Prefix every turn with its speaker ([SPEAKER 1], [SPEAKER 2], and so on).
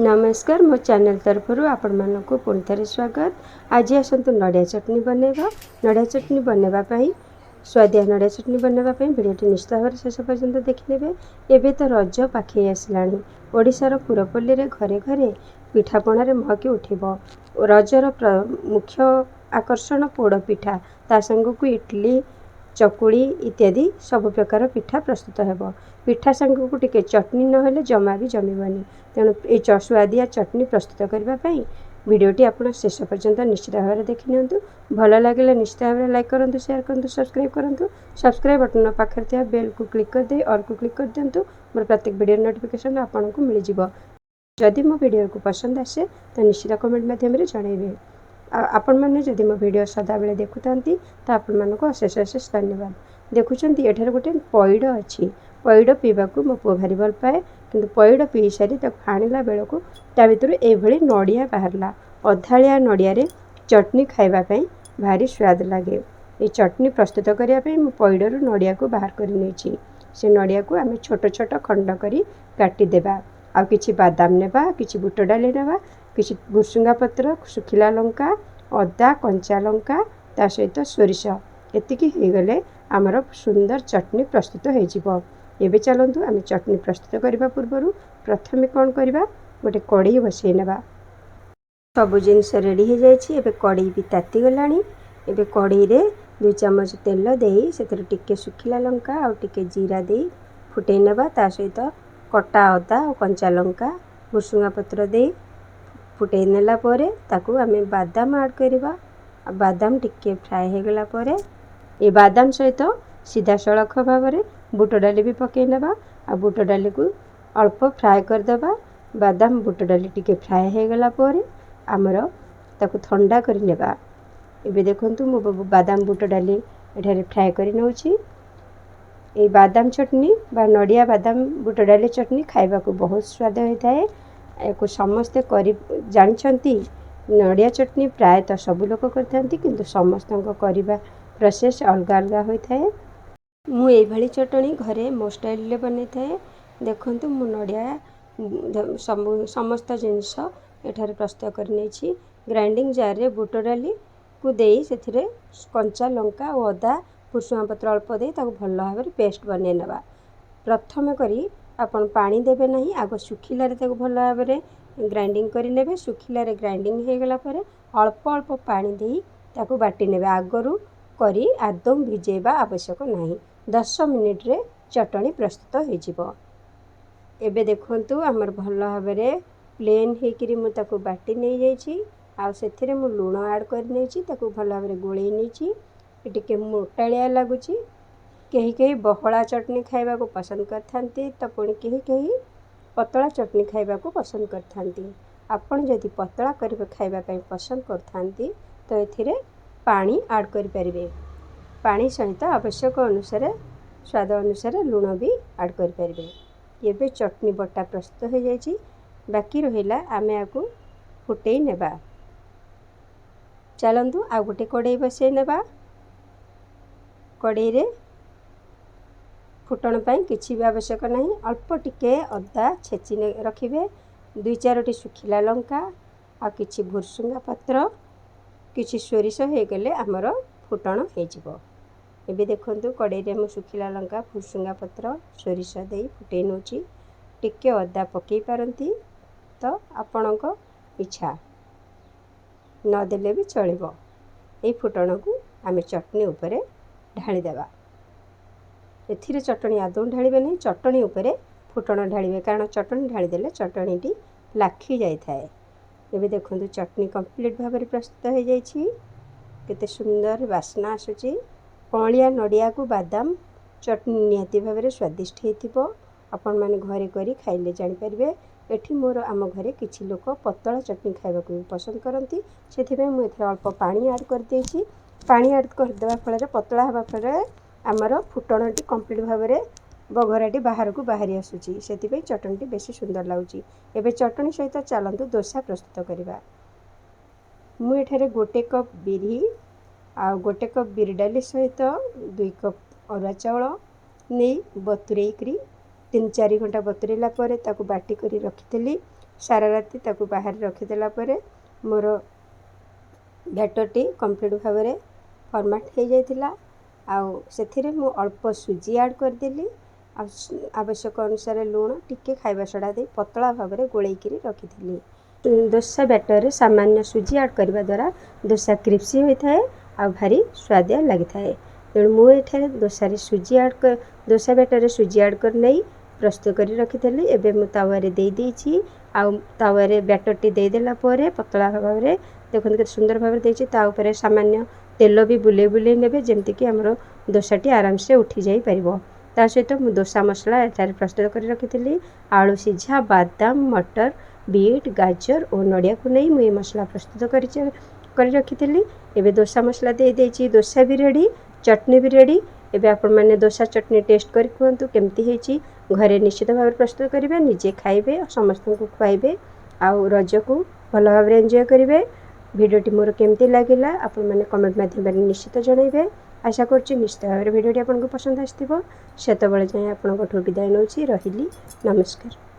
[SPEAKER 1] नमस्कार मो चैनल तरफ आपण मानक पुणी थे स्वागत। आज आसतु नड़िया चटनी बनैबा। नड़िया चटनी बनवाई स्वादिया नड़िया चटनी बनवाई भिडियोटी निश्चित भाव शेष पर्यंत देखिने। एवं तो रज पाखे आसला ओडिशार पुरपल्ली रे घरे घरे पिठापणार महकी उठिब। रजर मुख्य आकर्षण पोड़ पिठा ता संग को इडली चकुड़ी इत्यादि सब प्रकार पिठा प्रस्तुत हेब। पिठा संग को टिके चटनी नहेले जमा भी जमीबनी। तेणु ये स्वादिया चटनी प्रस्तुत करने वीडियोटी आप शेष पर्यंत निश्चित भाव में देखि नियंतु। भल लगे निश्चित भाव में लाइक करूँ, शेयर करूँ, सब्सक्राइब करूँ। सब्सक्राइब बटन पाखे थी बेल को क्लिक कर दे ऑल को क्लिक कर दिंतु। मोर प्रत्येक वीडियो नोटिफिकेशन आपन को मिल जाव। जदि मो वीडियो को पसंद आसे तो निश्चित कमेंट माध्यम जनइबे। आपण मैंने जदि मो वीडियो सदा बेले देखुता तो आपण मानक अशेष अशेष धन्यवाद। देखुंत एठार गोटे पैड़ अच्छी पैड़ पीवाक मो पु भारी भल पाए कि पैड़ पी सारी आनिला बेलू ता भर ये नड़िया बाहरला। अधालिया नड़िया चटनी खावाई भारी स्वाद लगे। ये चटनी प्रस्तुत करने मु पैड़ नड़िया को बाहर कर नहीं से नड़िया को आम छोट छोट खंड करी काटिदेबा। आ किछि बादाम नेबा, किछि बुट डाली नेबा, किछि भुसुंगा पत्र, सुखिला लंका, अदा, कंचा लंका ता सहित सोरिष एतिकी गले आमर सुंदर चटनी प्रस्तुत हो। एबे चलतु आम चटनी प्रस्तुत करने पूर्व प्रथमे कौन करवा गोटे कड़ई बसई नेबा। सब जिनस रेडी हो जाए। कड़ई भी ताती गलानी। एबे कड़ई रे 2 चम्मच तेल दे से टिके सुखिला लंका आ टिके जीरा दे फुटई नेबा। ता सहित कटा अदा और कंचा लंका भुसुंगा पत्र दे फुटई नेला परे ताकू आमे बादाम ऐड करवा। बादाम टिके फ्राए हो गला परे ए बादाम सहित सीधा सड़क भाव में बुट डाली भी पकई नेबा। आ बुट डाली को अल्प फ्राए करदेबा। बादाम बुट डाली टिके फ्राए हो गला परे आमर ताकू ठंडा कर नेबा। एबे देखंतु मो बादाम बुट डाली एठारे फ्राए कर नउछि। ए बादाम चटनी बा नड़िया बादाम बुट डाली चटनी खाइबा को बहुत स्वाद होता है। या समस्ते करी जानछंती। नड़िया चटनी प्रायतः सब लोग करथांती किंतु समस्त करवा प्रोसेस अलग अलग होता है। मु एभली चटनी घरे मो स्टाइल बनै थाए। देखंतु मु नड़िया समस्त जिनस एठारे प्रस्तुत कर नहीं। ग्राइंडिंग जार रे बुट डाली को देई सेथिरे कंचा लंका और अदा भुसुंगा पत्र अल्प दे ताको भल भाव में पेस्ट बनै नेबा। प्रथम करी आपण पानी देबे नहीं, आग सुखिला रे ताको भल भाव में ग्राइंडिंग करि नेबे। सुखिला रे ग्राइंडिंग हो गला परे अल्प अल्प पानी देई ताको बाटी नेबे। आगरू करी आदौ भिजेबा आवश्यक नहीं। 10 मिनिट रे चटनी प्रस्तुत हो जिवो। एबे देखंतु हमर भल भाव में प्लेन हेकरी मु ताको बाटी नहीं जाइछि। आ सेथिरे मु लूण ऐड कर नैछि ताको भल भाव में गोळेई नैछि। टिके मोटालिया लागुछि। कहीं कहीं बहला चटनी खाइबा को पसंद करथांती तो पुणी कहीं कहीं पतला चटनी खाइबा को पसंद करथांती। आपण जदि पतला करिवे खाइबा पई पसंद करथांती तो एथिरे पानी ऐड करि परिबे। पानी सहित आवश्यक अनुसार स्वाद अनुसार लूण भी ऐड करि परिबे। एबे चटनी बटा प्रस्तुत हो जाइछि। बाकी रहिला आमे आकु फुटई नेबा। चलंतु आ गोटे कड़ई बसई नेबा। कड़ई रे फुटण पाई किछि भी आवश्यक नहीं। अल्प टिके अदा छेची रखिबे। 2-4टी सुखिला लंका आ किछि भुसुंगा पत्र किछि सोरिष हो गले आमर फुटण हो जिवो। एबे देखंतु कड़ई रे मु सुखिला लंका भुसुंगा पत्र सोरिष देई फुटई नउछि। टिके अदा पकई पारंती तो आपणक इच्छा न देले भी चलिबो। ए फुटण को आमे चटनी उपरे ढाली देबा। एथिरे चटनी आदौ ढालिबे नहीं, चटनी उपरे फुटण ढालिबे कारण चटनी ढाली देले चटनीटी लाखी जाय थाए। एबे देखंतु चटनी कंप्लीट भाव में प्रस्तुत हो जाइछि। केते सुंदर वासना आसुछि। कलिया नड़िया को बादाम चटनी निहाती भाव में स्वादिष्ट हेतिबो। आपण माने घरे करी खाइले जानि परिबे। एठी मोर आम घरे किछि लोक पतला चटनी खाइबा को पसंद करती। सेथिबे मु एथे अल्प पानी ऐड कर देछि। पानी ऐड कर देबा फल पतला हवा फल आमर फुटणटी कंप्लीट भाव में बघराटी बाहर को बाहरी आसुची। सेथिबे चटनीटी बेसी सुंदर लाଗୁची। एबे चटनी सहित चलंतु डोसा प्रस्तुत करबा। मु एठारे 1 कप बिरी आ 1 कप बिरी डाली सहित 2 कप अरुआ चाउल नहीं बतुरेई 3-4 घंटा बतुरेला परे ताकू बाटी करी रखिथली। सारा राति ताकू बाहर रखीदेला मोर बैटरटी कंप्लीट भाव में फॉर्मेट हो जाइतिला। से मु अल्प सुजी ऐड करदेली। आवश्यक अनुसार लुण टिके खाइबा सोडा दे पतला भाव में गोलैकी रखी। डोसा बैटर रे सामान्य सुजी ऐड करने द्वारा डोसा क्रिस्पी होता है आ भारी स्वादिया लगी था। तेणु मुझे डोसा सुजी ऐड कर डोसा बैटर सुजी ऐड कर नहीं प्रस्तुत कर रखी। एबे मु तावारे दे देछि आ तावारे बैटरटी देदेला पतला भाव में देखते के सुंदर भाव में सामान्य तेल भी बुले बुले ने जमती कि आमर डोसाटी आराम से उठी जाई परिबो। ता सहित मु डोसा मसला एठारे प्रस्तुत कर रखी। आलू सीझा बादाम मटर बीट गाजर और नड़िया को नहीं मुझे मसला प्रस्तुत कर रखी। एबे डोसा मसला दे देछि। डोसा भी रेडी चटनी भी रेडी। एबे आपण माने डोसा चटनी टेस्ट कर कहतु केमती हेछि। घरे निश्चित भाव प्रस्तुत करेंगे निजे खाइबे समस्त को खुआइबे आउ रज को भल भाव में एंजॉय करेंगे। भिडियोटी मोर केमती लगिला आपण माने कमेंट माध्यम निश्चित जनइबे। आशा करछि निश्चित भाव भिडियोटी आपको पसंद आसथिबो। सेतबेले जाय आपन विदाय नउछि। रहिली नमस्कार।